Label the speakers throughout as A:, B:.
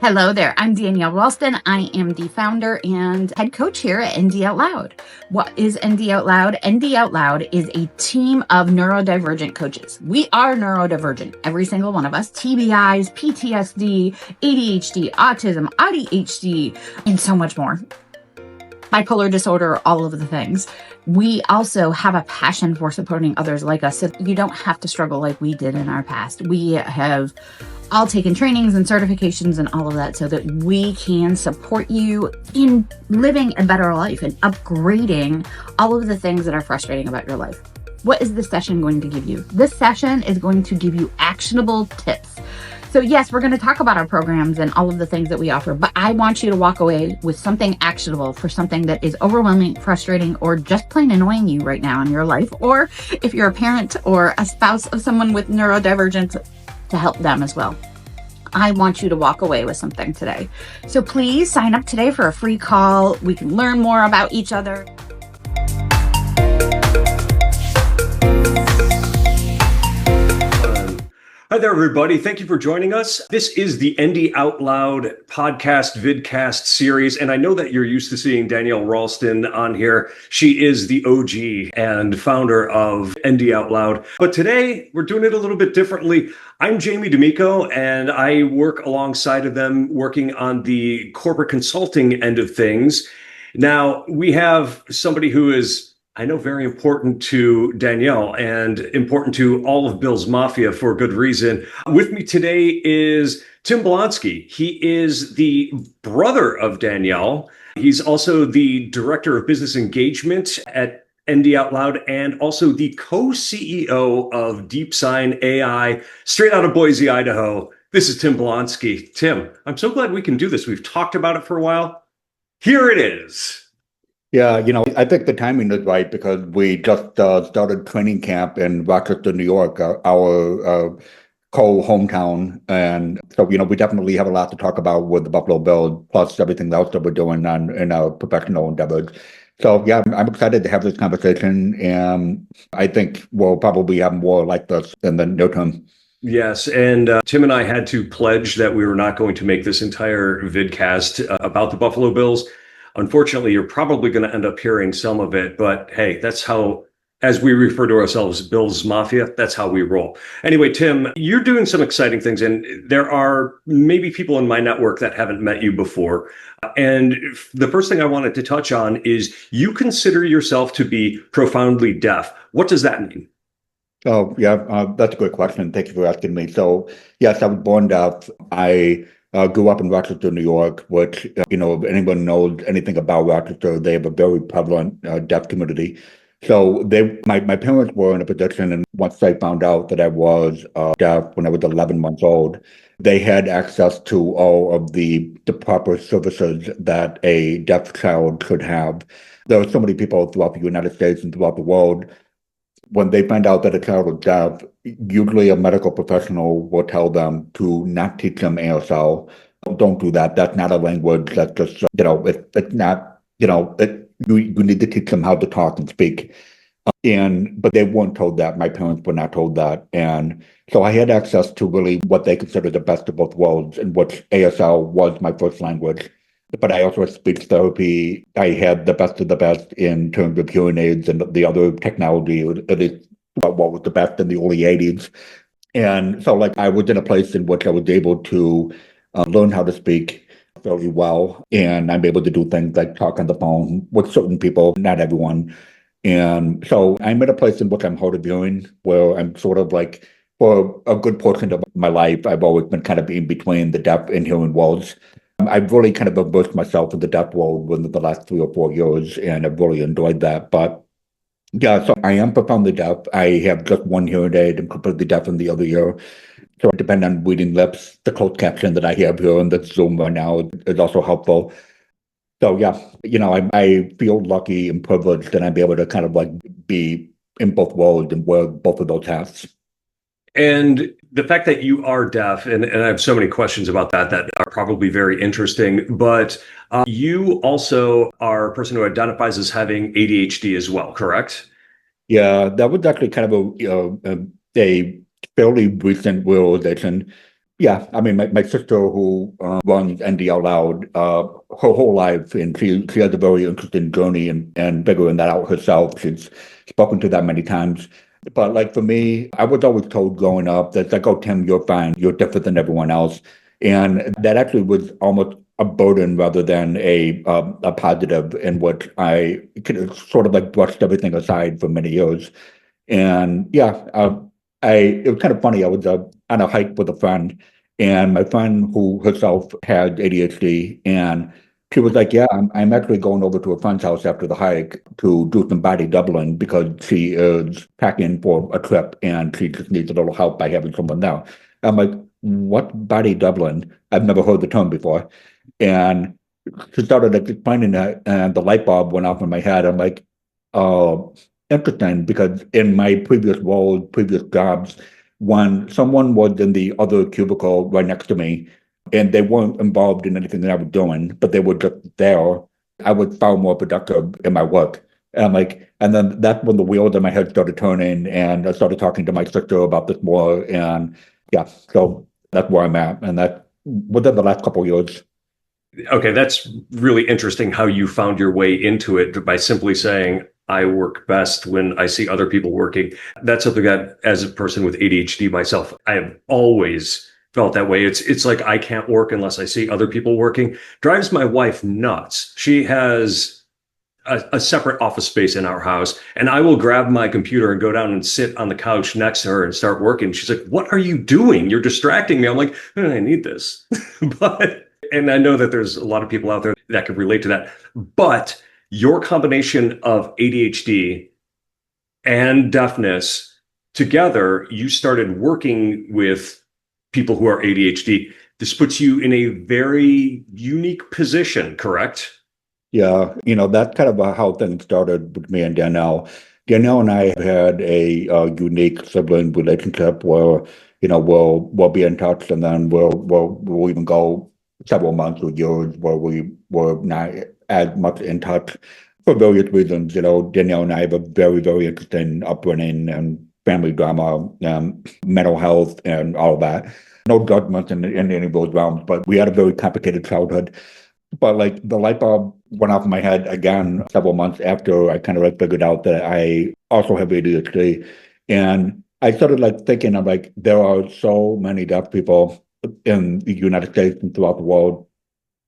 A: Hello there, I'm Danielle Ralston. I am the founder and head coach here at ND OutLoud. What is ND OutLoud? ND OutLoud is a team of neurodivergent coaches. We are neurodivergent, every single one of us. TBIs, PTSD, ADHD, autism, ADHD, and so much more. Bipolar disorder, all of the things. We also have a passion for supporting others like us, so you don't have to struggle like we did in our past. We have all taken trainings and certifications and all of that so that we can support you in living a better life and upgrading all of the things that are frustrating about your life. What is this session going to give you? This session is going to give you actionable tips. So yes, we're going to talk about our programs and all of the things that we offer, but I want you to walk away with something actionable for something that is overwhelming, frustrating, or just plain annoying you right now in your life. Or if you're a parent or a spouse of someone with neurodivergence, to help them as well. I want you to walk away with something today. So please sign up today for a free call. We can learn more about each other.
B: Hi there, everybody. Thank you for joining us. This is the ND OutLoud podcast, vidcast series, and I know that you're used to seeing Danielle Ralston on here. She is the OG and founder of ND OutLoud. But today, we're doing it a little bit differently. I'm Jamie D'Amico, and I work alongside of them, working on the corporate consulting end of things. Now, we have somebody who is, I know, very important to Danielle and important to all of Bills Mafia for good reason. With me today is Tim Blonsky. He is the brother of Danielle. He's also the director of business engagement at ND OutLoud and also the co-CEO of DeepSign AI, straight out of Boise, Idaho. This is Tim Blonsky. Tim, I'm so glad we can do this. We've talked about it for a while. Here it is.
C: Yeah, I think the timing is right because we just started training camp in Rochester, New York, our co-hometown. And so, we definitely have a lot to talk about with the Buffalo Bills, plus everything else that we're doing in our professional endeavors. So, yeah, I'm excited to have this conversation. And I think we'll probably have more like this in the near term.
B: Yes, and Tim and I had to pledge that we were not going to make this entire vidcast about the Buffalo Bills. Unfortunately, you're probably going to end up hearing some of it, but hey, that's how, as we refer to ourselves, Bills Mafia, that's how we roll. Anyway, Tim, you're doing some exciting things, and there are maybe people in my network that haven't met you before. And the first thing I wanted to touch on is you consider yourself to be profoundly deaf. What does that mean?
C: Oh, yeah, that's a good question. Thank you for asking me. So, yes, I was born deaf. I grew up in Rochester, New York, which, if anyone knows anything about Rochester, they have a very prevalent deaf community. So my parents were in a position, and once they found out that I was deaf when I was 11 months old, they had access to all of the proper services that a deaf child should have. There are so many people throughout the United States and throughout the world. When they find out that a child is deaf, usually a medical professional will tell them to not teach them ASL. Don't do that. That's not a language. That's just, it's not, you need to teach them how to talk and speak. But they weren't told that. My parents were not told that. And so I had access to really what they consider the best of both worlds, in which ASL was my first language. But I also had speech therapy. I had the best of the best in terms of hearing aids and the other technology, at least what was the best in the early 80s. And so I was in a place in which I was able to learn how to speak fairly well. And I'm able to do things like talk on the phone with certain people, not everyone. And so I'm at a place in which I'm hard of hearing, where I'm sort of for a good portion of my life, I've always been kind of in between the deaf and hearing worlds. I've really kind of immersed myself in the deaf world within the last 3 or 4 years, and I've really enjoyed that. But yeah, so I am profoundly deaf. I have just one hearing aid. I'm completely deaf in the other ear. So I depend on reading lips. The closed caption that I have here on the Zoom right now is also helpful. So yeah, I feel lucky and privileged that I'm able to kind of be in both worlds and wear both of those hats.
B: And the fact that you are deaf, and I have so many questions about that are probably very interesting, but you also are a person who identifies as having ADHD as well, correct?
C: Yeah, that was actually kind of a fairly recent realization. Yeah, I mean, my sister who runs ND OutLoud her whole life, and she has a very interesting journey and figuring that out herself. She's spoken to that many times. But like for me, I was always told growing up that it's like, oh, Tim, you're fine. You're different than everyone else. And that actually was almost a burden rather than a positive, in which I could sort of like brushed everything aside for many years. And yeah, it was kind of funny. I was on a hike with a friend, and my friend who herself had ADHD, and she was like, "Yeah, I'm actually going over to a friend's house after the hike to do some body doubling because she is packing for a trip and she just needs a little help by having someone there." I'm like, "What body doubling? I've never heard the term before." And she started like explaining that, and the light bulb went off in my head. I'm like, "Oh, interesting," because in my previous roles, previous jobs, when someone was in the other cubicle right next to me and they weren't involved in anything that I was doing, but they were just there, I was far more productive in my work. And I'm like, and then that's when the wheels in my head started turning, and I started talking to my sister about this more. And yeah, so that's where I'm at. And that within the last couple of years.
B: Okay, that's really interesting how you found your way into it by simply saying, I work best when I see other people working. That's something that, as a person with ADHD myself, I have always felt that way. It's like I can't work unless I see other people working. Drives my wife nuts. She has a separate office space in our house, and I will grab my computer and go down and sit on the couch next to her and start working. She's like, "What are you doing? You're distracting me." I'm like, I need this. But, and I know that there's a lot of people out there that can relate to that. But your combination of ADHD and deafness together, you started working with people who are ADHD. This puts you in a very unique position, correct?
C: Yeah, that's kind of how things started with me and Danielle. Danielle and I have had a unique sibling relationship where, we'll be in touch, and then we'll even go several months or years where we were not as much in touch for various reasons. Danielle and I have a very, very interesting upbringing and family drama, mental health, and all of that. No judgment in any of those realms, but we had a very complicated childhood. But like the light bulb went off in my head again several months after I kind of like figured out that I also have ADHD. And I started like thinking, I'm like, there are so many deaf people in the United States and throughout the world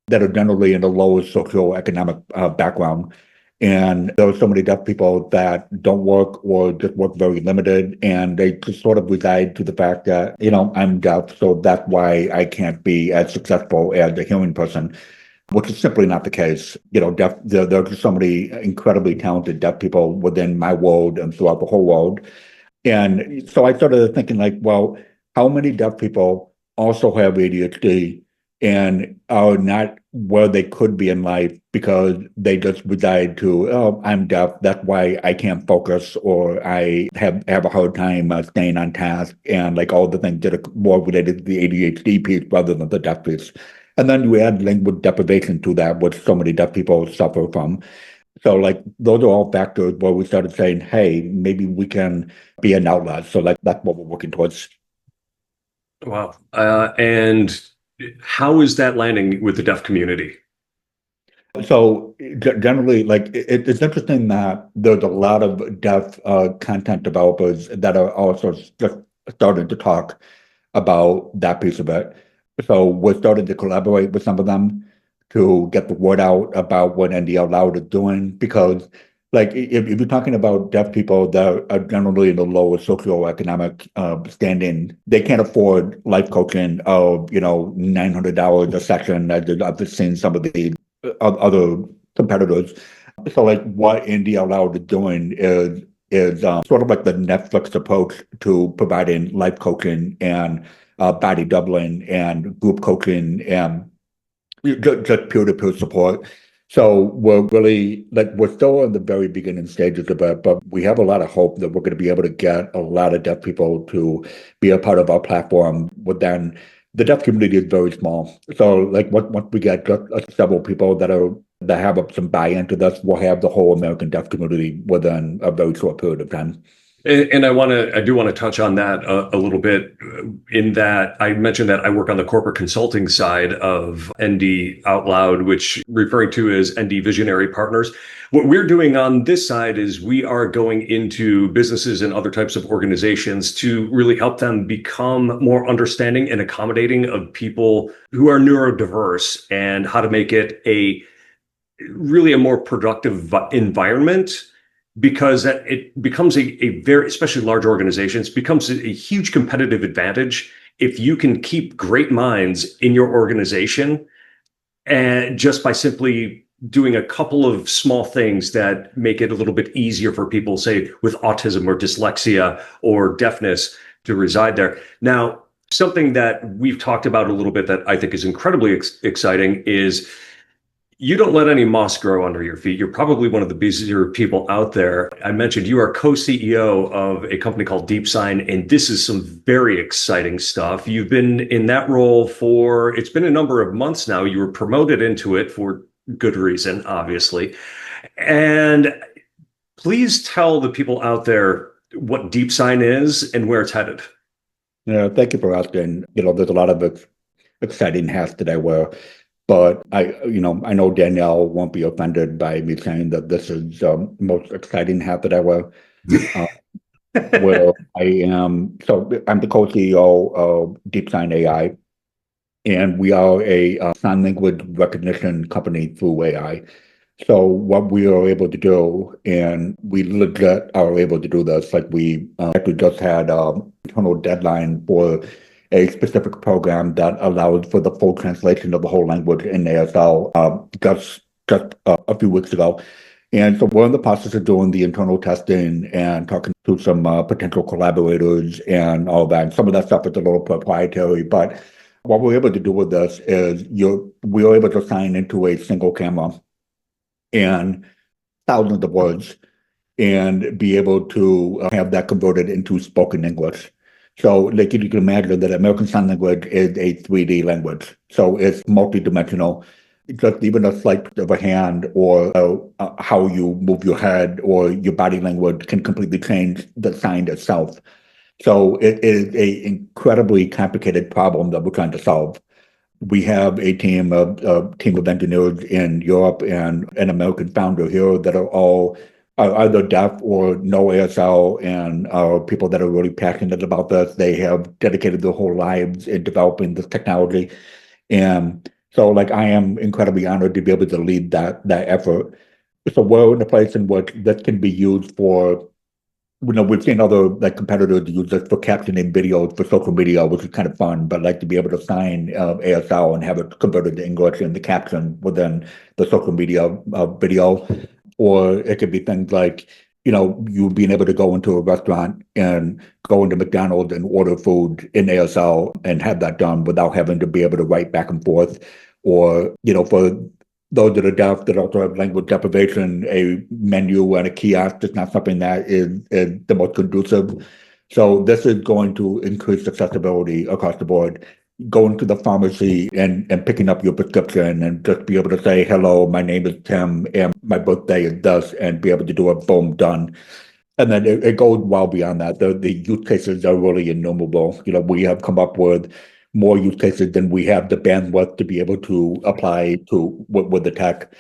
C: that are generally in the lowest socioeconomic background. And there are so many deaf people that don't work or just work very limited. And they just sort of reside to the fact that, I'm deaf, so that's why I can't be as successful as a hearing person, which is simply not the case. There are just so many incredibly talented deaf people within my world and throughout the whole world. And so I started thinking like, well, how many deaf people also have ADHD and are not where they could be in life because they just reside to, oh, I'm deaf, that's why I can't focus, or I have a hard time staying on task, and like all the things that are more related to the ADHD piece rather than the deaf piece. And then you add language deprivation to that, which so many deaf people suffer from. So like those are all factors where we started saying, hey, maybe we can be an outlet. So like that's what we're working towards.
B: Wow. And how is that landing with the deaf community?
C: So generally, like it's interesting that there's a lot of deaf content developers that are also just starting to talk about that piece of it. So we're starting to collaborate with some of them to get the word out about what ND OutLoud is doing, because like if you're talking about deaf people that are generally in the lower socioeconomic standing, they can't afford life coaching of $900 a session. I've seen some of the other competitors. So like what ND OutLoud is doing is sort of like the Netflix approach to providing life coaching and body doubling and group coaching and just peer-to-peer support. So we're really like we're still in the very beginning stages of it, but we have a lot of hope that we're going to be able to get a lot of deaf people to be a part of our platform. But then the deaf community is very small, so like once we get just several people that have some buy-in to this, we'll have the whole American deaf community within a very short period of time.
B: And I do want to touch on that a little bit in that I mentioned that I work on the corporate consulting side of ND OutLoud, which referring to as ND Visionary Partners. What we're doing on this side is we are going into businesses and other types of organizations to really help them become more understanding and accommodating of people who are neurodiverse and how to make it really a more productive environment, because it becomes a very, especially large organizations, becomes a huge competitive advantage if you can keep great minds in your organization, and just by simply doing a couple of small things that make it a little bit easier for people, say with autism or dyslexia or deafness, to reside there. Now, something that we've talked about a little bit that I think is incredibly exciting is you don't let any moss grow under your feet. You're probably one of the busier people out there. I mentioned you are co-CEO of a company called DeepSign, and this is some very exciting stuff. You've been in that role it's been a number of months now. You were promoted into it for good reason, obviously. And please tell the people out there what DeepSign is and where it's headed.
C: Yeah, thank you for asking. There's a lot of exciting hats that I wear. But I know Danielle won't be offended by me saying that this is the most exciting hat that I wear. Where I'm the co-CEO of DeepSign AI, and we are a sign language recognition company through AI. So what we are able to do, and we legit are able to do this, like we actually just had an internal deadline for a specific program that allows for the full translation of the whole language in ASL just a few weeks ago. And so we're in the process of doing the internal testing and talking to some potential collaborators and all that. And some of that stuff is a little proprietary, but what we're able to do with this is we are able to sign into a single camera and thousands of words and be able to have that converted into spoken English. So like you can imagine that American Sign Language is a 3D language. So it's multidimensional. Just even a slight of a hand or how you move your head or your body language can completely change the sign itself. So it is an incredibly complicated problem that we're trying to solve. We have a team of engineers in Europe and an American founder here that are all either deaf or no ASL, and are people that are really passionate about this. They have dedicated their whole lives in developing this technology. And so I am incredibly honored to be able to lead that effort. So we're in a place in which this can be used for, we've seen other competitors use this for captioning videos for social media, which is kind of fun, but to be able to sign ASL and have it converted to English and the caption within the social media video. Or it could be things like, you being able to go into a restaurant and go into McDonald's and order food in ASL and have that done without having to be able to write back and forth. Or, for those that are deaf that also have language deprivation, a menu and a kiosk is not something that is the most conducive. So this is going to increase accessibility across the board. Going to the pharmacy and picking up your prescription and just be able to say, hello, my name is Tim and my birthday is this, and be able to do it, boom, done. And then it goes well beyond that. The use cases are really innumerable. We have come up with more use cases than we have the bandwidth to be able to apply to with the tech.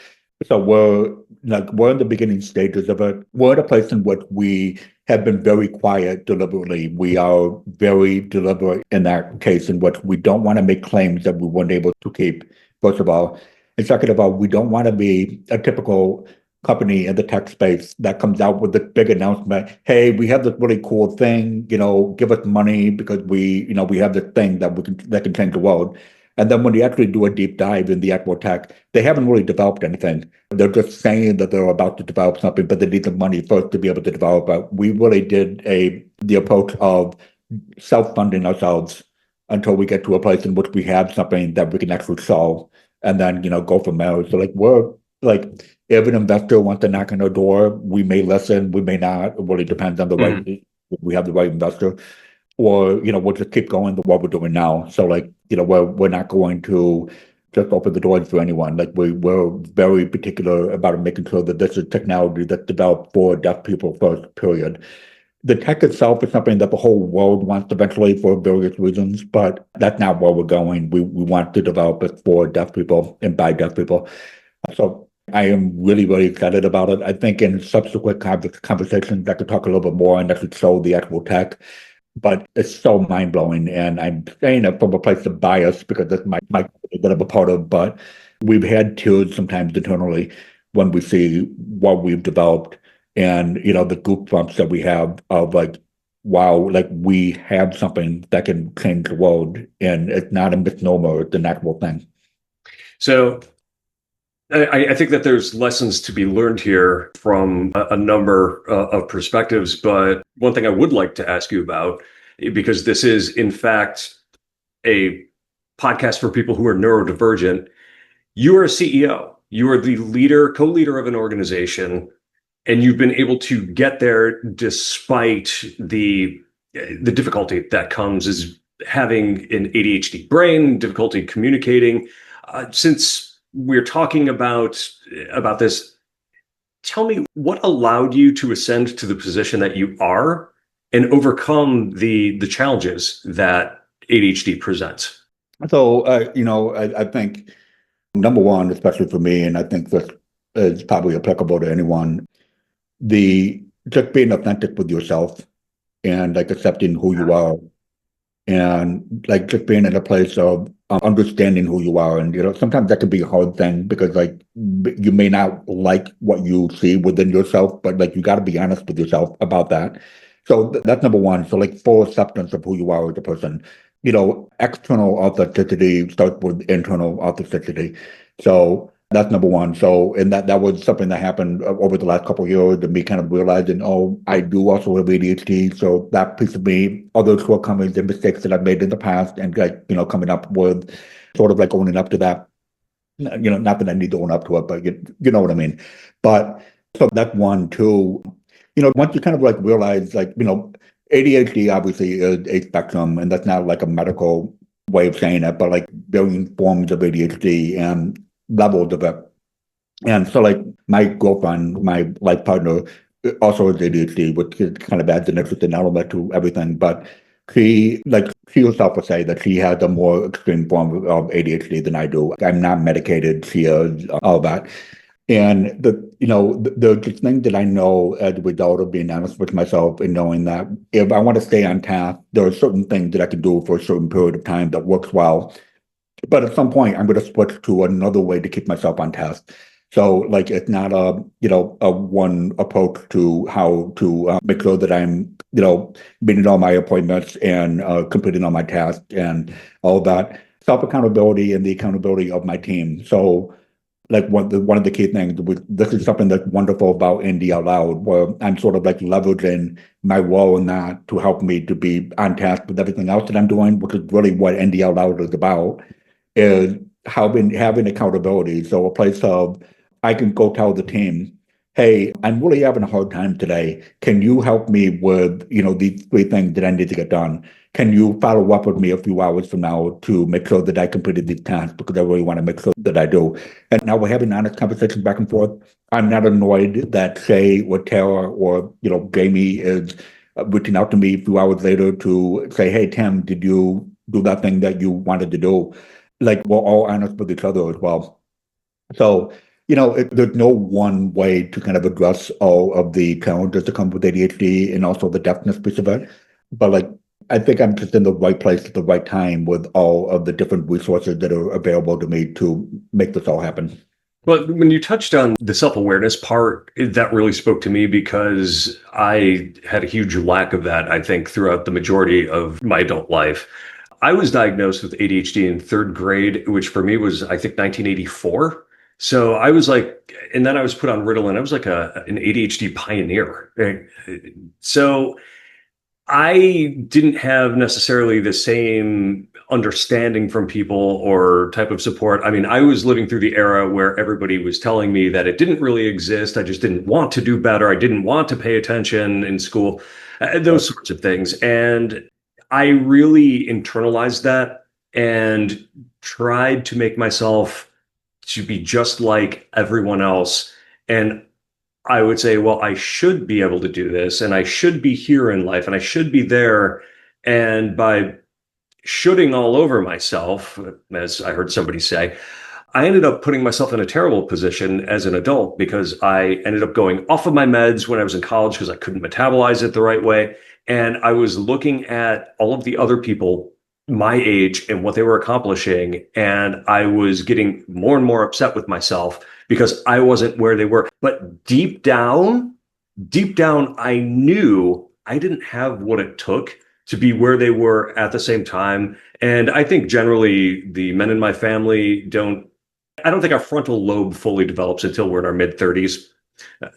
C: So we're in the beginning stages of it. We're at a place in which we have been very quiet deliberately. We are very deliberate in that case in which we don't want to make claims that we weren't able to keep, first of all. And second of all, we don't want to be a typical company in the tech space that comes out with a big announcement. Hey, we have this really cool thing, give us money because we have this thing that can change the world. And then when you actually do a deep dive in the actual tech, they haven't really developed anything. They're just saying that they're about to develop something, but they need the money first to be able to develop it. We really did the approach of self-funding ourselves until we get to a place in which we have something that we can actually solve, and then go from there. So we're if an investor wants to knock on our door, we may listen, we may not. It really depends on the right. We have the right investor. Or, we'll just keep going with what we're doing now. So we're not going to just open the doors for anyone. We're very particular about making sure that this is technology that's developed for deaf people first, period. The tech itself is something that the whole world wants eventually for various reasons, but that's not where we're going. We want to develop it for deaf people and by deaf people. So I am really, really excited about it. I think in subsequent conversations, I could talk a little bit more and I could show the actual tech, but it's so mind blowing. And I'm saying it from a place of bias because that's my company that I'm a part of. But we've had tears sometimes internally when we see what we've developed and, the goosebumps that we have of like, wow, like we have something that can change the world. And it's not a misnomer, it's an actual thing.
B: So I think that there's lessons to be learned here from a number of perspectives. But one thing I would like to ask you about, because this is, in fact, a podcast for people who are neurodivergent, you are a CEO. You are the co-leader of an organization, and you've been able to get there despite the difficulty that comes as having an ADHD brain, difficulty communicating. Since we're talking about this, tell me what allowed you to ascend to the position that you are and overcome the challenges that ADHD presents.
C: So, I think number one, especially for me, and I think this is probably applicable to anyone, the just being authentic with yourself and like accepting who you are and like just being in a place of understanding who you are. And, sometimes that can be a hard thing because like you may not like what you see within yourself, but like you got to be honest with yourself about that. So that's number one. So like full acceptance of who you are as a person. External authenticity starts with internal authenticity. So that's number one. So, and that was something that happened over the last couple of years, and me kind of realizing, oh, I do also have ADHD. So that piece of me, other shortcomings and mistakes that I've made in the past, and like, coming up with sort of like owning up to that. Not that I need to own up to it, but you know what I mean. But so that's one. Two, once you kind of like realize, like, ADHD obviously is a spectrum, and that's not like a medical way of saying it, but like varying forms of ADHD and levels of it. And so like my girlfriend, my life partner, also has ADHD, which kind of adds an interesting element to everything. But she herself would say that she has a more extreme form of ADHD than I do. I'm not medicated. She has all that. And the thing that I know as a result of being honest with myself and knowing that if I want to stay on task, there are certain things that I can do for a certain period of time that works well. But at some point, I'm going to switch to another way to keep myself on task. So, like, it's not a one approach to how to make sure that I'm, meeting all my appointments and completing all my tasks and all that. Self accountability and the accountability of my team. So, like one of the key things, this is something that's wonderful about ND OutLoud, where I'm sort of like leveraging my role in that to help me to be on task with everything else that I'm doing, which is really what ND OutLoud is about, is having accountability. So a place of I can go tell the team, hey, I'm really having a hard time today. Can you help me with, these three things that I need to get done? Can you follow up with me a few hours from now to make sure that I completed these tasks because I really want to make sure that I do. And now we're having honest conversations back and forth. I'm not annoyed that Shay or Tara or, Jamie is reaching out to me a few hours later to say, hey, Tim, did you do that thing that you wanted to do? Like we're all honest with each other as well. So, there's no one way to kind of address all of the challenges that come with ADHD and also the deafness piece of it. But like, I think I'm just in the right place at the right time with all of the different resources that are available to me to make this all happen.
B: Well, when you touched on the self-awareness part, that really spoke to me because I had a huge lack of that, I think, throughout the majority of my adult life. I was diagnosed with ADHD in third grade, which for me was, I think, 1984. So I was like, and then I was put on Ritalin. I was like an ADHD pioneer. Right? So I didn't have necessarily the same understanding from people or type of support. I mean, I was living through the era where everybody was telling me that it didn't really exist. I just didn't want to do better. I didn't want to pay attention in school, those sorts of things. And I really internalized that and tried to make myself to be just like everyone else. And I would say, well, I should be able to do this and I should be here in life and I should be there. And by shooting all over myself, as I heard somebody say, I ended up putting myself in a terrible position as an adult because I ended up going off of my meds when I was in college because I couldn't metabolize it the right way. And I was looking at all of the other people my age and what they were accomplishing. And I was getting more and more upset with myself because I wasn't where they were. But deep down, I knew I didn't have what it took to be where they were at the same time. And I think generally the men in my family I don't think our frontal lobe fully develops until we're in our mid 30s.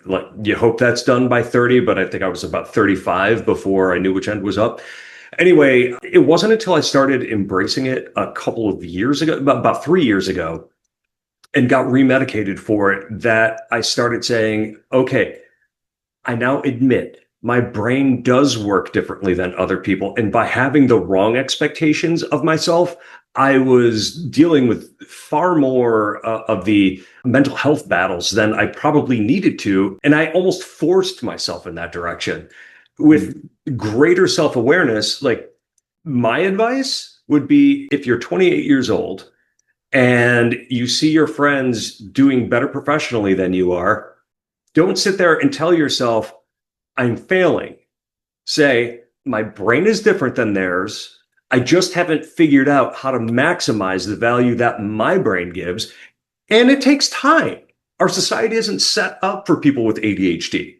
B: Like you hope that's done by 30, but I think I was about 35 before I knew which end was up. Anyway, it wasn't until I started embracing it a couple of years ago, about 3 years ago, and got remedicated for it that I started saying, okay, I now admit my brain does work differently than other people. And by having the wrong expectations of myself, I was dealing with far more of the mental health battles than I probably needed to. And I almost forced myself in that direction. With greater self-awareness, like my advice would be if you're 28 years old and you see your friends doing better professionally than you are, don't sit there and tell yourself, I'm failing. Say, my brain is different than theirs. I just haven't figured out how to maximize the value that my brain gives. And it takes time. Our society isn't set up for people with ADHD.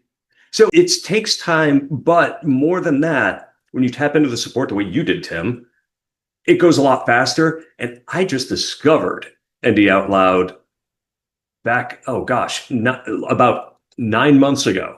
B: So it takes time, but more than that, when you tap into the support the way you did, Tim, it goes a lot faster. And I just discovered ND OutLoud back, oh gosh, about 9 months ago.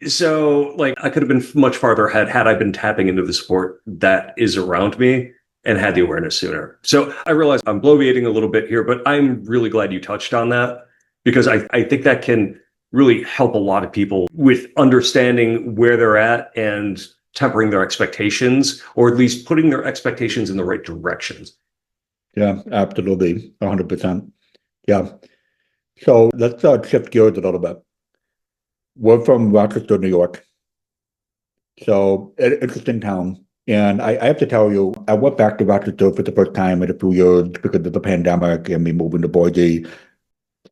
B: So like I could have been much farther ahead had I been tapping into the support that is around me and had the awareness sooner. So I realize I'm bloviating a little bit here, but I'm really glad you touched on that because I think that can really help a lot of people with understanding where they're at and tempering their expectations, or at least putting their expectations in the right directions.
C: Yeah, absolutely. 100%. Yeah. So let's shift gears a little bit. We're from Rochester, New York. So interesting town. And I have to tell you, I went back to Rochester for the first time in a few years because of the pandemic and me moving to Boise.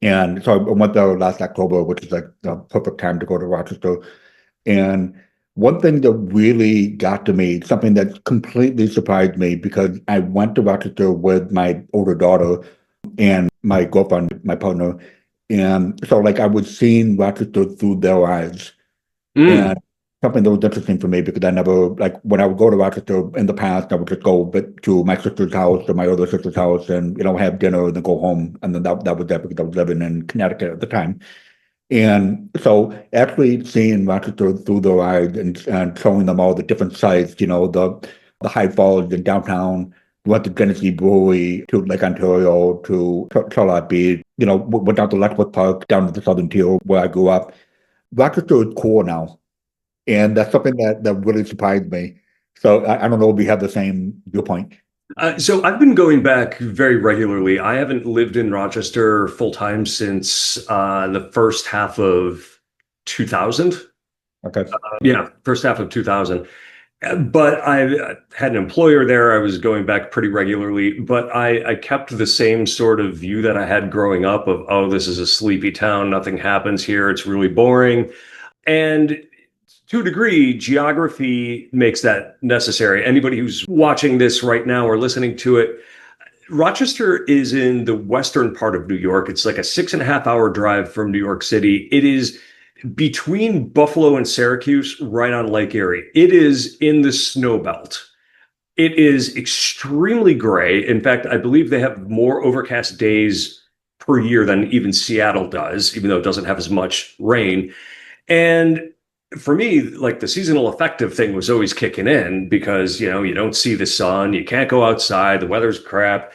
C: And so I went there last October, which is like the perfect time to go to Rochester. And one thing that really got to me, something that completely surprised me, because I went to Rochester with my older daughter and my girlfriend, my partner. And so like I was seeing Rochester through their eyes. And something that was interesting for me because I never, like when I would go to Rochester in the past, I would just go to my sister's house or my other sister's house and, have dinner and then go home. And then that was that because I was living in Connecticut at the time. And so actually seeing Rochester through their eyes and showing them all the different sites, the High Falls in downtown, went to Genesee Brewery, to Lake Ontario, to Charlotte Beach, went down to Letchworth Park, down to the Southern Tier where I grew up. Rochester is cool now. And that's something that really surprised me. So I don't know if we have the same viewpoint.
B: So I've been going back very regularly. I haven't lived in Rochester full time since the first half of 2000.
C: Okay.
B: First half of 2000. But I had an employer there. I was going back pretty regularly, but I kept the same sort of view that I had growing up of, oh, this is a sleepy town. Nothing happens here. It's really boring. And to a degree, geography makes that necessary. Anybody who's watching this right now or listening to it, Rochester is in the western part of New York. It's like a 6.5 hour drive from New York City. It is between Buffalo and Syracuse, right on Lake Erie. It is in the snow belt. It is extremely gray. In fact, I believe they have more overcast days per year than even Seattle does, even though it doesn't have as much rain. And for me, like the seasonal affective thing was always kicking in because, you don't see the sun, you can't go outside, the weather's crap.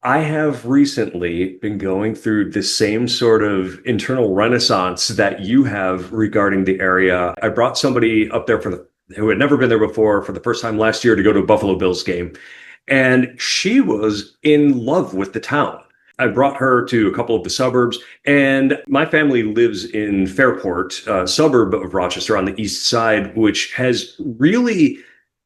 B: I have recently been going through the same sort of internal renaissance that you have regarding the area. I brought somebody up there who had never been there before for the first time last year to go to a Buffalo Bills game. And she was in love with the town. I brought her to a couple of the suburbs, and my family lives in Fairport, a suburb of Rochester on the east side, which has really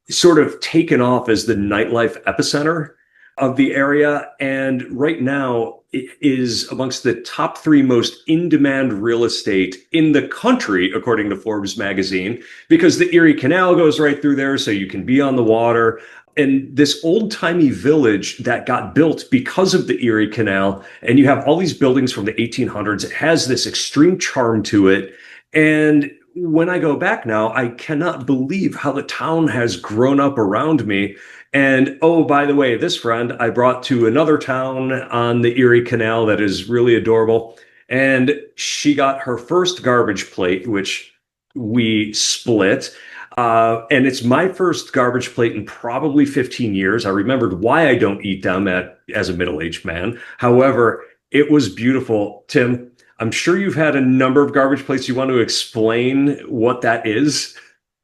B: sort of taken off as the nightlife epicenter of the area. And right now, it is amongst the top three most in-demand real estate in the country, according to Forbes magazine, because the Erie Canal goes right through there, so you can be on the water. And this old-timey village that got built because of the Erie Canal, and you have all these buildings from the 1800s, it has this extreme charm to it. And when I go back now, I cannot believe how the town has grown up around me. And oh, by the way, this friend I brought to another town on the Erie Canal that is really adorable. And she got her first garbage plate, which we split. And it's my first garbage plate in probably 15 years. I remembered why I don't eat them as a middle-aged man. However, it was beautiful. Tim, I'm sure you've had a number of garbage plates. You want to explain what that is?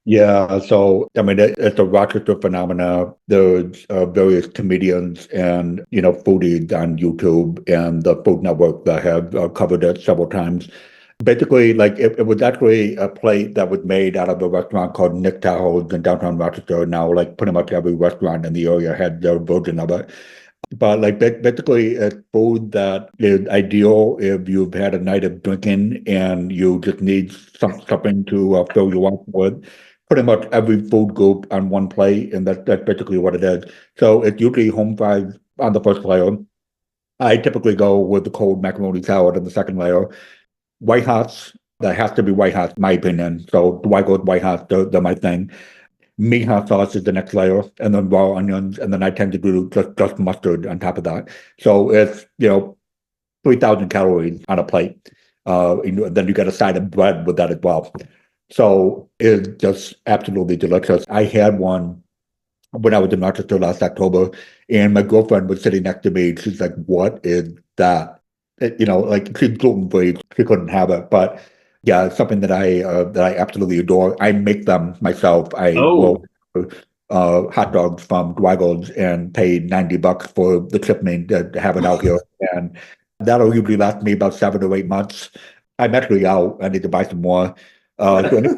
C: Yeah, so I mean, it's a Rochester phenomena. There's various comedians and foodies on YouTube and the Food Network that have covered it several times. Basically, like it was actually a plate that was made out of a restaurant called Nick Tahoe's in downtown Rochester. Now, like pretty much every restaurant in the area had their version of it. But like basically, it's food that is ideal if you've had a night of drinking and you just need something to fill you up with. Pretty much every food group on one plate, and that's basically what it is. So it's usually home fries on the first layer. I typically go with the cold macaroni salad on the second layer. White hots, that has to be white hots, in my opinion. So the white goes white hots, they're my thing. Meat hot sauce is the next layer, and then raw onions, and then I tend to do just mustard on top of that. So it's 3,000 calories on a plate. Then you get a side of bread with that as well. So it's just absolutely delicious. I had one when I was in Rochester last October, and my girlfriend was sitting next to me. She's like, "What is that?" Like she's gluten free, she couldn't have it, but yeah, it's something that I absolutely adore. I make them myself. I will
B: Oh,
C: hot dogs from Dweigels and pay $90 for the shipment to have it out here, and that'll usually last me about 7 or 8 months. I'm actually out. I need to buy some more. So any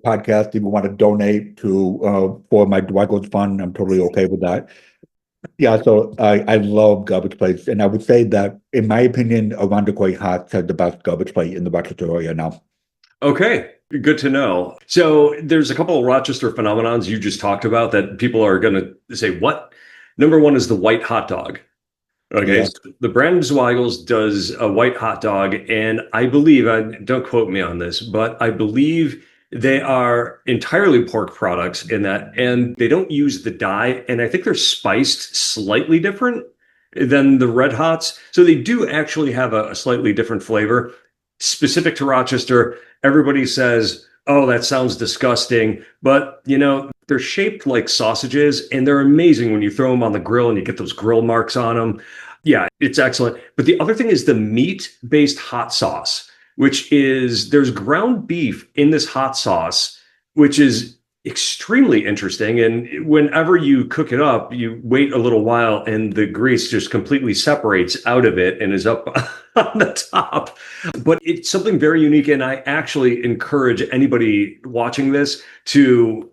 C: podcast, if you want to donate to for my Dweigels fund, I'm totally okay with that. Yeah, so I love garbage plates, and I would say that, in my opinion, Aranda Heights has the best garbage plate in the Rochester area now.
B: okay. Good to know. So there's a couple of Rochester phenomenons you just talked about that people are going to say, what? Number one is the white hot dog. Okay,
C: Yeah,
B: so the brand Zweigels does a white hot dog, and I believe, don't quote me on this, but I believe they are entirely pork products in that, and they don't use the dye, and I think they're spiced slightly different than the Red Hots. So they do actually have a slightly different flavor. Specific to Rochester, everybody says, oh, that sounds disgusting, but they're shaped like sausages, and they're amazing when you throw them on the grill and you get those grill marks on them. Yeah, it's excellent. But the other thing is the meat-based hot sauce, which is there's ground beef in this hot sauce, which is extremely interesting. And whenever you cook it up, you wait a little while and the grease just completely separates out of it and is up on the top. But it's something very unique. And I actually encourage anybody watching this to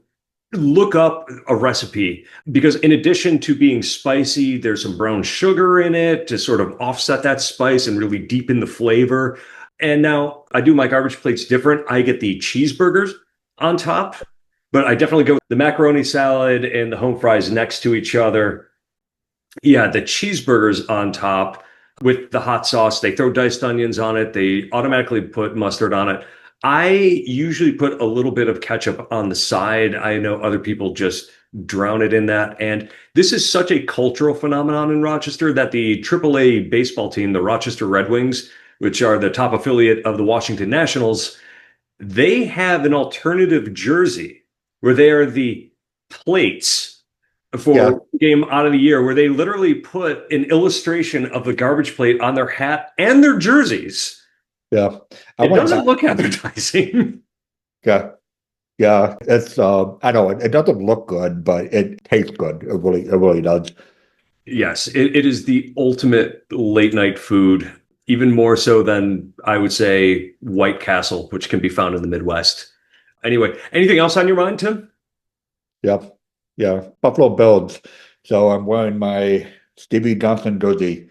B: look up a recipe, because in addition to being spicy, there's some brown sugar in it to sort of offset that spice and really deepen the flavor. And now I do my garbage plates different. I get the cheeseburgers on top, but I definitely go with the macaroni salad and the home fries next to each other. Yeah, the cheeseburgers on top with the hot sauce. They throw diced onions on it. They automatically put mustard on it. I usually put a little bit of ketchup on the side. I know other people just drown it in that. And this is such a cultural phenomenon in Rochester that the AAA baseball team, the Rochester Red Wings, which are the top affiliate of the Washington Nationals, they have an alternative jersey where they are the plates
C: yeah,
B: for game out of the year, where they literally put an illustration of the garbage plate on their hat and their jerseys.
C: yeah. I
B: It
C: went back.
B: doesn't look advertising.
C: Yeah, yeah. It's I know it doesn't look good, but it tastes good. It really does.
B: Yes, it is the ultimate late night food, even more so than I would say White Castle, which can be found in the Midwest. Anyway, anything else on your mind, Tim?
C: Yep. Yeah. Buffalo Bills. So I'm wearing my Stevie Johnson jersey.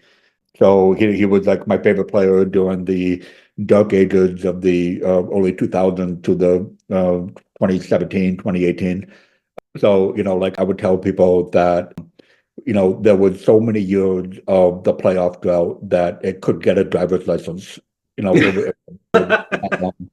C: So he was like my favorite player during the dark ages of the early 2000s to the 2017, 2018. So, like I would tell people that, there was so many years of the playoff drought that it could get a driver's license. It was that long.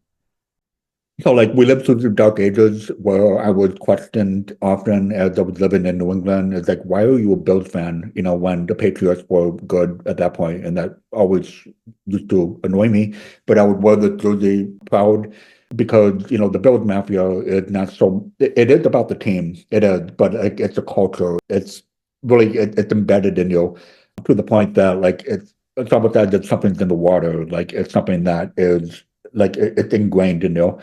C: So, like, we lived through the dark ages where I was questioned often as I was living in New England. It's like, why are you a Bills fan, when the Patriots were good at that point? And that always used to annoy me. But I would wear the jersey proud because, the Bills Mafia is not so, it is about the team. It is, but like, it's a culture. It's really, it's embedded in you to the point that, like, it's almost as if something's in the water. Like, it's something that is, like, it's ingrained in you.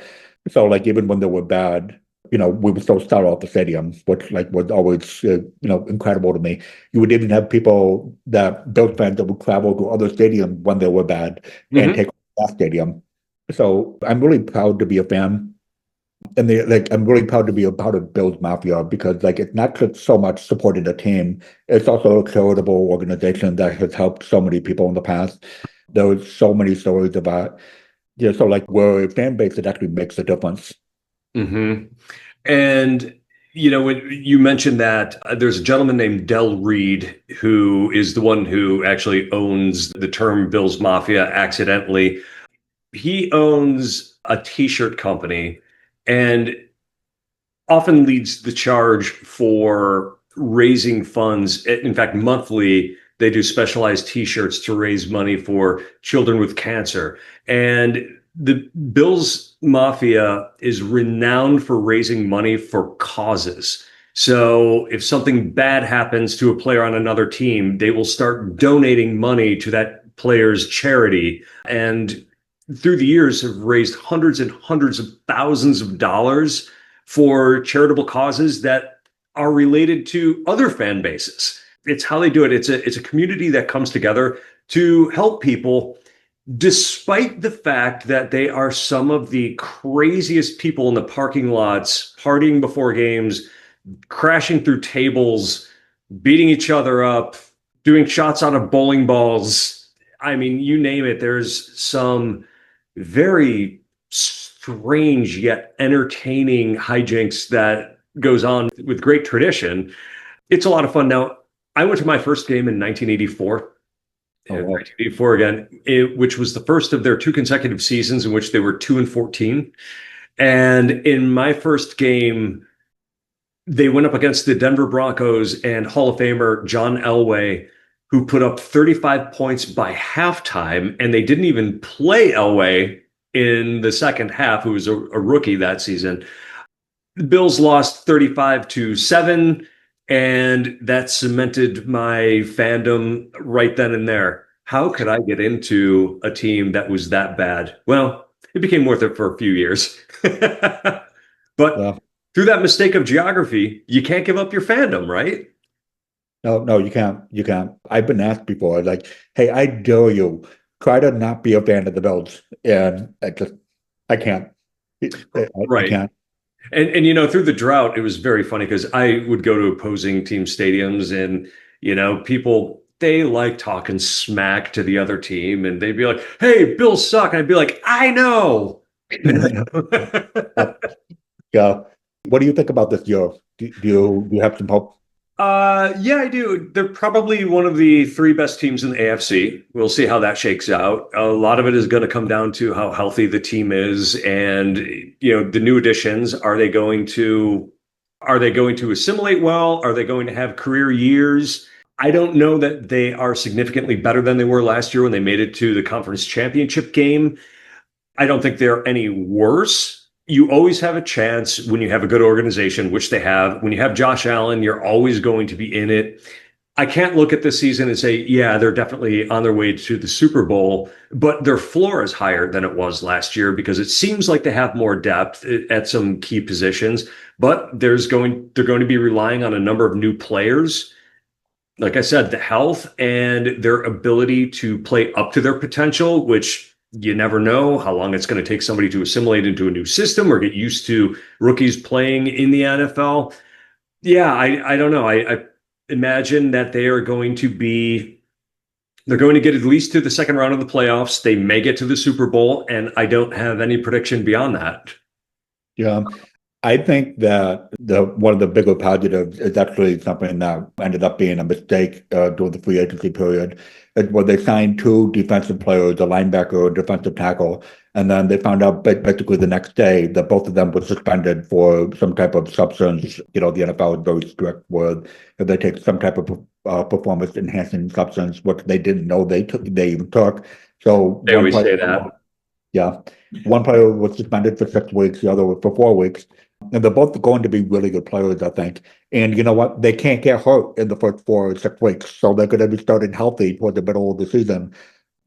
C: So like even when they were bad, we would still start off the stadium, which like was always incredible to me. You would even have people that Bills fans that would travel to other stadiums when they were bad and
B: Hmm.
C: take that stadium. So I'm really proud to be a fan, and I'm really proud to be a part of Bills Mafia because like it's not just so much supporting the team, it's also a charitable organization that has helped so many people in the past. There's so many stories about so like where a fan base it actually makes a difference.
B: Hmm. And when you mentioned that there's a gentleman named Del Reed who is the one who actually owns the term Bills Mafia accidentally. He owns a t-shirt company and often leads the charge for raising funds. In fact, monthly, they do specialized t-shirts to raise money for children with cancer. And the Bills Mafia is renowned for raising money for causes. So if something bad happens to a player on another team, they will start donating money to that player's charity. And through the years have raised hundreds and hundreds of thousands of dollars for charitable causes that are related to other fan bases. It's how they do it. It's a community that comes together to help people despite the fact that they are some of the craziest people in the parking lots, partying before games, crashing through tables, beating each other up, doing shots out of bowling balls. I mean, you name it. There's some very strange yet entertaining hijinks that goes on with great tradition. It's a lot of fun. Now, I went to my first game in 1984.
C: Oh,
B: In
C: wow.
B: 1984 again, which was the first of their two consecutive seasons in which they were 2-14. And in my first game, they went up against the Denver Broncos and Hall of Famer John Elway, who put up 35 points by halftime, and they didn't even play Elway in the second half, who was a rookie that season. The Bills lost 35-7, and that cemented my fandom right then and there. How could I get into a team that was that bad? Well, it became worth it for a few years. But
C: Yeah.
B: through that mistake of geography, you can't give up your fandom, right?
C: No, no, you can't. You can't. I've been asked before, like, hey, I dare you, try to not be a fan of the Bills. And I can't. I
B: Right.
C: can't.
B: And through the drought, it was very funny because I would go to opposing team stadiums and, people they like talking smack to the other team and they'd be like, "Hey, Bills suck." And I'd be like, "I know."
C: Yeah. What do you think about this year? Do you have some hope?
B: Yeah, I do. They're probably one of the three best teams in the AFC. We'll see how that shakes out. A lot of it is going to come down to how healthy the team is and, the new additions. Are they going to assimilate well? Are they going to have career years? I don't know that they are significantly better than they were last year when they made it to the conference championship game. I don't think they're any worse. You always have a chance when you have a good organization, which they have. When you have Josh Allen, you're always going to be in it. I can't look at this season and say, yeah, they're definitely on their way to the Super Bowl, but their floor is higher than it was last year because it seems like they have more depth at some key positions, but they're going to be relying on a number of new players. like I said, the health and their ability to play up to their potential, which you never know how long it's going to take somebody to assimilate into a new system or get used to rookies playing in the NFL. Yeah, I don't know. I imagine that they're going to get at least to the second round of the playoffs. They may get to the Super Bowl, and I don't have any prediction beyond that.
C: Yeah. I think that one of the bigger positives is actually something that ended up being a mistake during the free agency period. Where they signed two defensive players, a linebacker, a defensive tackle, and then they found out basically the next day that both of them were suspended for some type of substance. The NFL is very strict with if they take some type of performance enhancing substance, which they didn't know they even took. So
B: They always say that.
C: yeah, one player was suspended for 6 weeks, the other was for 4 weeks. And they're both going to be really good players, I think. And you know what? They can't get hurt in the first 4 or 6 weeks. So they're going to be starting healthy toward the middle of the season.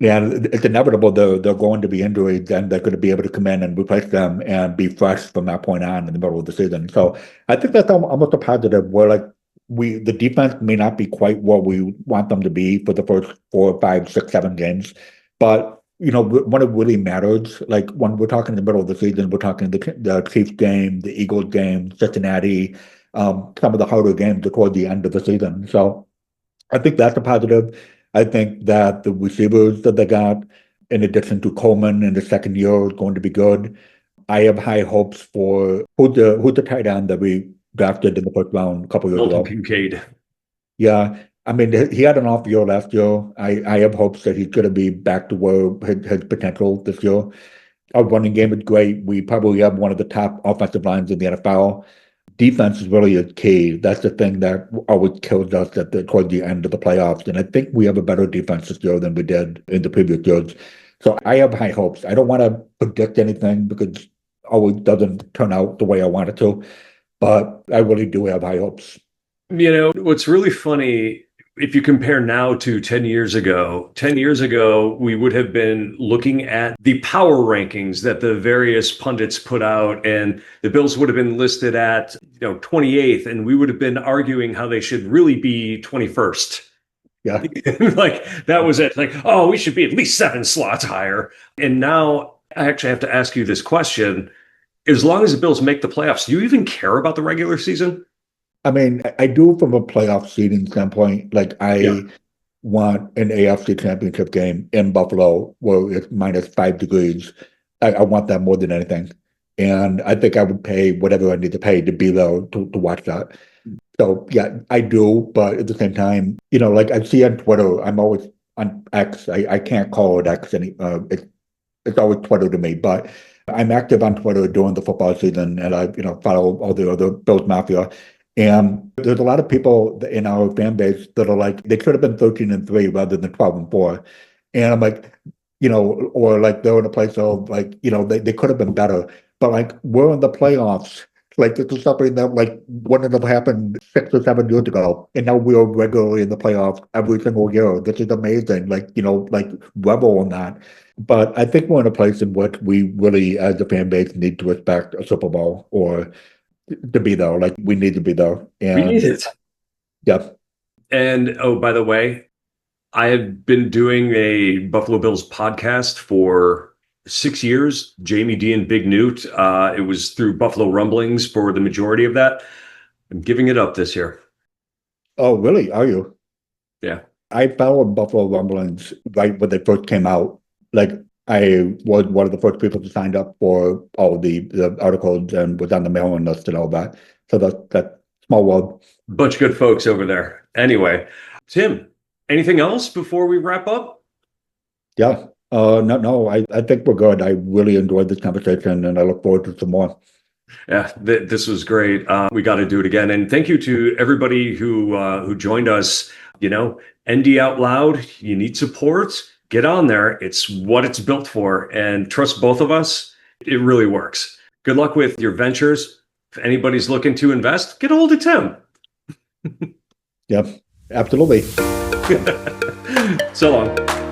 C: And it's inevitable they're going to be injuries, and they're going to be able to come in and replace them and be fresh from that point on in the middle of the season. So I think that's almost a positive where like the defense may not be quite what we want them to be for the first 4, 5, 6, 7 games. But when it really matters, like when we're talking in the middle of the season, we're talking the Chiefs game, the Eagles game, Cincinnati, some of the harder games toward the end of the season. So I think that's a positive. I think that the receivers that they got, in addition to Coleman in the second year, is going to be good. I have high hopes for who's the tight end that we drafted in the first round a couple years
B: Dalton
C: ago.
B: Kincaid.
C: Yeah, I mean, he had an off year last year. I have hopes that he's going to be back to where his potential this year. Our running game is great. We probably have one of the top offensive lines in the NFL. Defense is really a key. That's the thing that always kills us toward the end of the playoffs. And I think we have a better defense this year than we did in the previous years. So I have high hopes. I don't want to predict anything because it always doesn't turn out the way I want it to. But I really do have high hopes.
B: What's really funny, if you compare now to 10 years ago, 10 years ago, we would have been looking at the power rankings that the various pundits put out, and the Bills would have been listed at, 28th, and we would have been arguing how they should really be 21st.
C: Yeah.
B: Like that was it. Like, oh, we should be at least 7 slots higher. And now I actually have to ask you this question. As long as the Bills make the playoffs, do you even care about the regular season?
C: I mean, I do from a playoff seeding standpoint. Like,
B: Yeah.
C: I want an AFC championship game in Buffalo where it's minus 5 degrees. I want that more than anything. And I think I would pay whatever I need to pay to be there to watch that. So, yeah, I do. But at the same time, like I see on Twitter, I'm always on X. I can't call it X it's always Twitter to me. But I'm active on Twitter during the football season, and I follow all the other Bills Mafia. And there's a lot of people in our fan base that are like, they could have been 13-3 rather than 12-4. And I'm like, or like they're in a place of like, they could have been better. But like, we're in the playoffs. Like, this is something that like wouldn't have happened 6 or 7 years ago. And now we are regularly in the playoffs every single year. This is amazing. Like, like revel in that. But I think we're in a place in which we really, as a fan base, need to respect a Super Bowl or to be there. Like, we need to be there.
B: We need
C: And
B: it.
C: yeah.
B: And oh, by the way, I have been doing a Buffalo Bills podcast for 6 years. Jamie D and Big Newt. It was through Buffalo Rumblings for the majority of that. I'm giving it up this year.
C: Oh, really? Are you?
B: Yeah.
C: I followed Buffalo Rumblings right when they first came out. Like, I was one of the first people to sign up for all the articles and was on the mailing list and all that. So that small world.
B: Bunch of good folks over there. Anyway, Tim, anything else before we wrap up?
C: Yeah. No, I think we're good. I really enjoyed this conversation and I look forward to some more.
B: Yeah, this was great. We got to do it again. And thank you to everybody who joined us. ND Out Loud, you need support, get on there. It's what it's built for. And trust both of us, it really works. Good luck with your ventures. If anybody's looking to invest, get a hold of Tim.
C: Yep, absolutely.
B: So long.